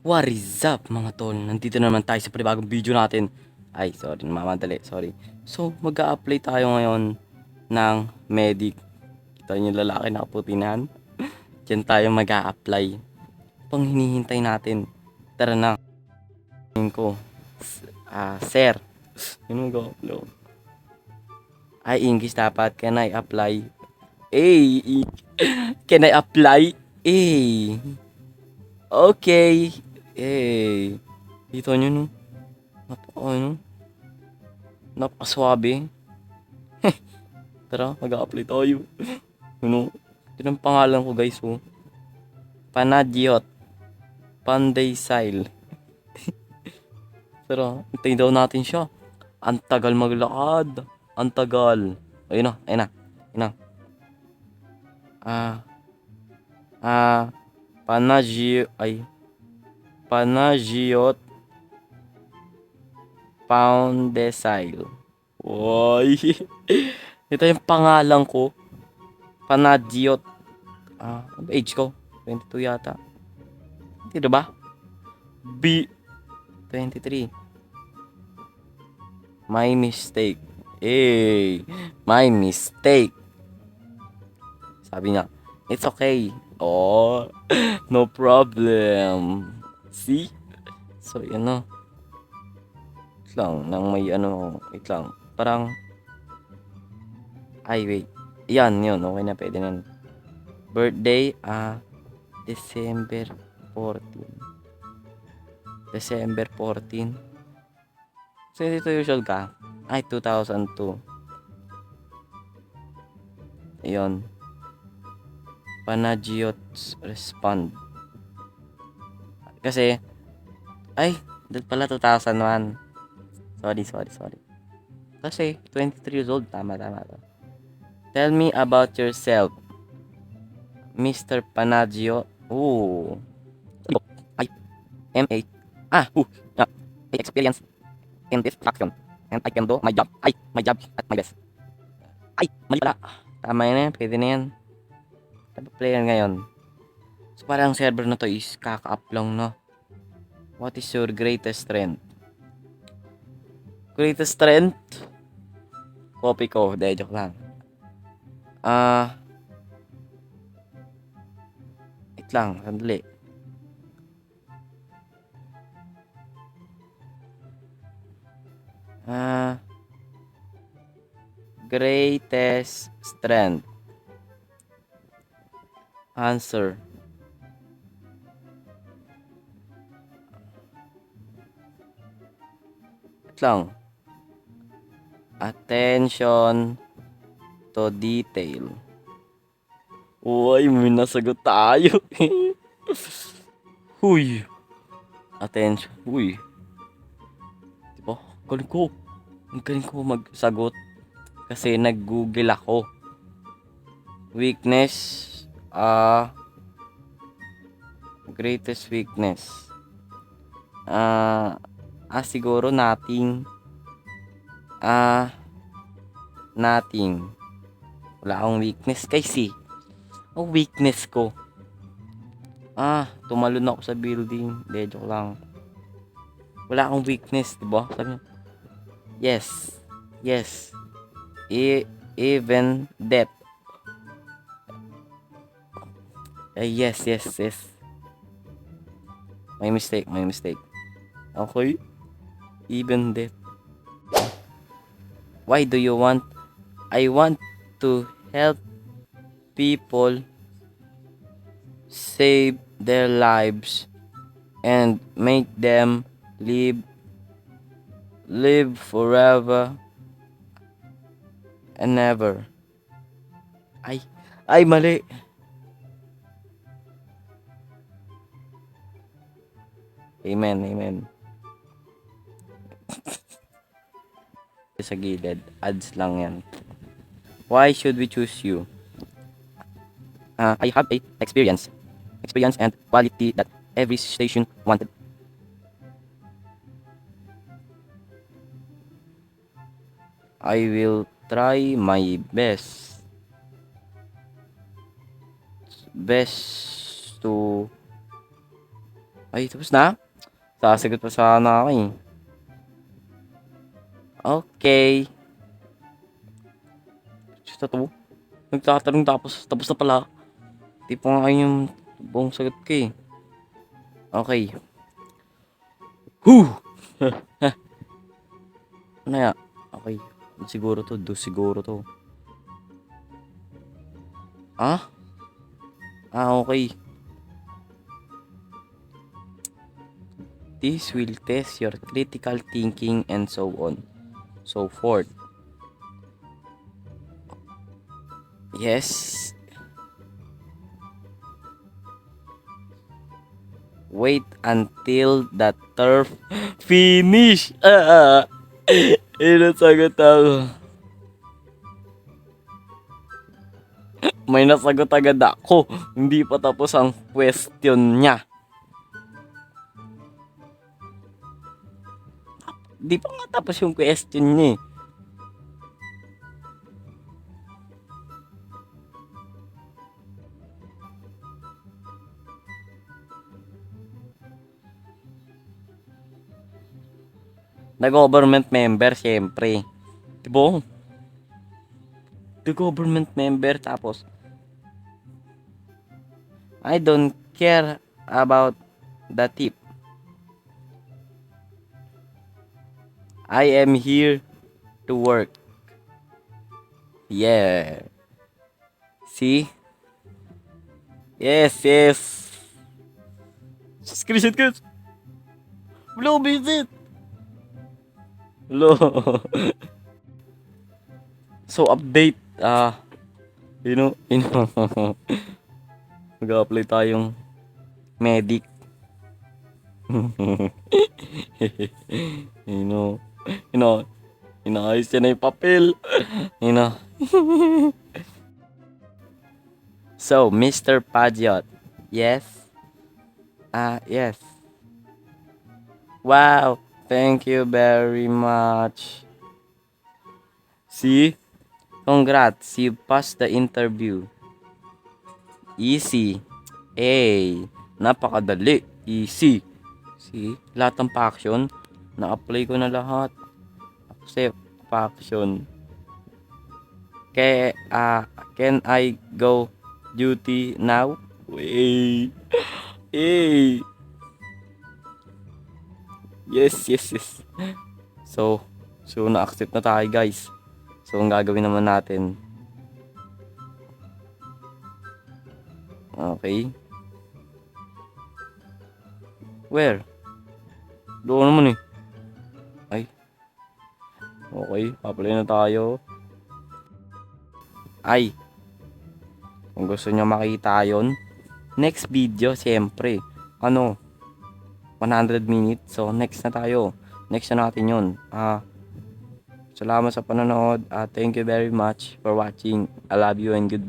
What is up mga tol? Nandito na naman tayo sa panibagong video natin. Ay, sorry, namamadali, sorry. So, mag-a-apply tayo ngayon ng medic. Kita niyo yung lalaki nakaputinan? Diyan tayo mag-a-apply. Pang hinihintay natin. Tara na. Tingin ko. Sir. Yun mag-a-apply. Ay, English dapat. Can I apply? Can I apply? Okay. Dito nyo no. Napakaswabe. Tara, mag-a-apply tayo. Ito ang pangalan ko guys, oh. Panagiot Pandaysail. Tara, hintayin daw natin siya. Ang tagal maglakad. Ang tagal. Ayun na. Ah, Panagiot Pandaysail. Oy. Ito yung pangalan ko. Panagiot. Age ko. 22 yata. Hindi ba? 23. My mistake. My mistake. Sabi niya, it's okay. Oh, no problem. See? So, yun na. Wait lang, nang may wait lang. Parang, wait. Yan, yun. Okay na, pwede na. Birthday, December 14. December 14. So, dito usual ka? 2002. Ayun. Panagiot respond. Kasi, dahil pala 2001. Sorry. Kasi, 23 years old. Tama. Tell me about yourself, Mr. Panagiot. M8. Experience in this action. And I can do my job. My job at my best. Mali pala. Tama yan, pwede na yan. Tapos player ngayon. So parang server na to is kaka-up lang, no? What is your greatest strength? Greatest strength? Copy ko. De, joke lang. Wait lang, sandali. Greatest strength. Answer. Wait lang. Attention to detail. Uy, may nasagot tayo. Huy. Attention. Uy. Diba? Ang galing ko magsagot. Kasi nag-google ako. Weakness. Greatest weakness. Siguro nothing. Nothing. Wala akong weakness kasi. Weakness ko. Tumalon ako sa building. De, joke lang. Wala akong weakness, diba? Sabi niya, yes. Even death. Yes. My mistake. Okay. Even death. Why do you want? I want to help people save their lives and make them live forever and never. Mali. Amen. Sa gilid, ads lang yan. Why should we choose you? I have a experience and quality that every station wanted. I will try my best to Ay, tapos na? Sasagot pa sana ako eh. Okay. Ito to. Nagtatanong tapos na pala. Di pa nga yun yung buong sagot ko eh. Okay. Whew! Ano ya? Okay. Siguro to. Siguro to. Ah? Okay. This will test your critical thinking and so on. So forth. Yes. Wait until the turf finish. Inasagot ako. May nasagot agad ako. Hindi pa tapos ang question niya. Di pa nga tapos yung question niya eh. Na government member, syempre. Diba? The government member, tapos I don't care about the tip. I am here to work. Yeah. See? Yes, yes. Screenshot ko. Hello, visit. Hello. So, update. Mag-apply tayong medic. Inaayos niya na yung papel. So, Mr. Padiot. Yes? Yes. Wow, thank you very much. See? Congrats, you passed the interview. Easy. Hey, napakadali. Easy. See? Lahat ng faction, na-apply ko na lahat. Accept faction. Can I go duty now? Hey. Hey. Yes. So na-accept na tayo, guys. So, ang gagawin naman natin. Okay. Where? Doon naman eh. Ay. Okay, apply na tayo. Ay. Kung gusto nyo makita yon, next video, siyempre. 100 minutes. So, next na tayo. Next na natin yun. Salamat sa panonood. Thank you very much for watching. I love you and goodbye.